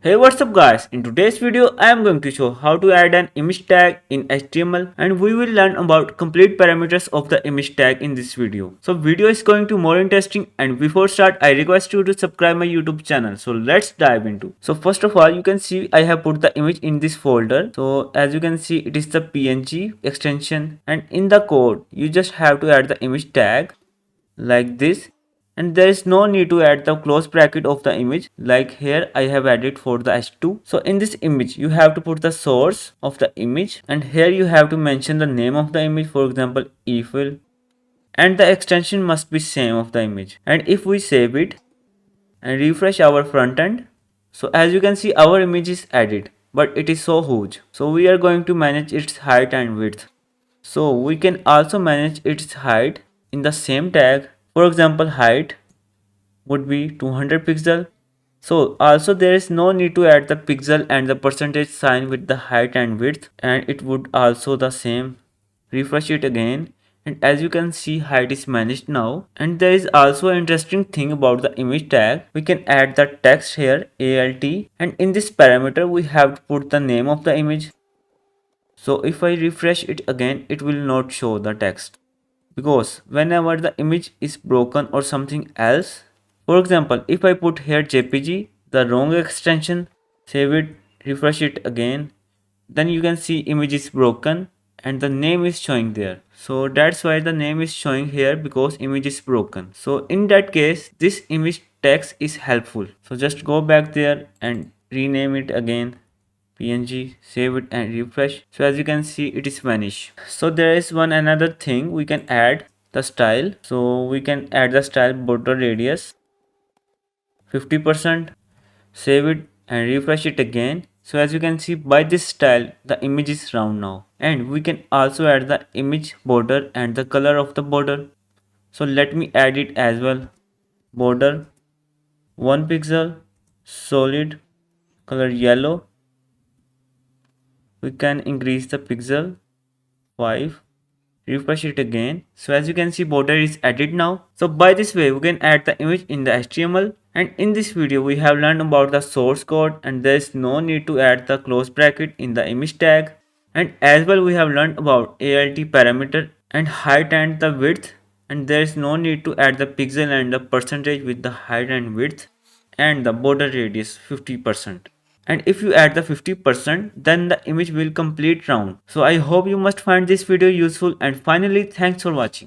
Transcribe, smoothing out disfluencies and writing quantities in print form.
Hey, what's up guys? In today's video I am going to show how to add an image tag in HTML, and we will learn about complete parameters of the image tag in this video. So video is going to more interesting, and before start I request you to subscribe my YouTube channel. So let's dive into. So first of all, you can see I have put the image in this folder. So as you can see, it is the PNG extension, and in the code you just have to add the image tag like this, and there is no need to add the close bracket of the image like here I have added for the h2. So in this image you have to put the source of the image, and here you have to mention the name of the image, for example eFill, and the extension must be same of the image. And if we save it and refresh our front end, so as you can see our image is added, but it is so huge, so we are going to manage its height and width. So we can also manage its height in the same tag. For example, height would be 200 pixel. So also there is no need to add the pixel and the percentage sign with the height and width, and it would also the same. Refresh it again, and as you can see height is managed now. And there is also an interesting thing about the image tag. We can add the text here alt, and in this parameter we have to put the name of the image. So if I refresh it again, it will not show the text, because whenever the image is broken or something else, for example if I put here jpg, the wrong extension, save it, refresh it again, then you can see image is broken and the name is showing there. So that's why the name is showing here, because image is broken. So in that case this image text is helpful. So just go back there and rename it again png, save it and refresh. So as you can see it is vanished. So there is one another thing, we can add the style. So we can add the style border radius 50%, save it and refresh it again. So as you can see, by this style the image is round now, and we can also add the image border and the color of the border. So let me add it as well. Border 1 pixel, solid color yellow. We can increase the pixel 5, refresh it again. So as you can see border is added now. So by this way we can add the image in the HTML. And in this video we have learned about the source code, and there is no need to add the close bracket in the image tag. And as well we have learned about alt parameter and height and the width, and there is no need to add the pixel and the percentage with the height and width, and the border radius 50%. And if you add the 50%, then the image will complete round. So I hope you must find this video useful, and finally thanks for watching.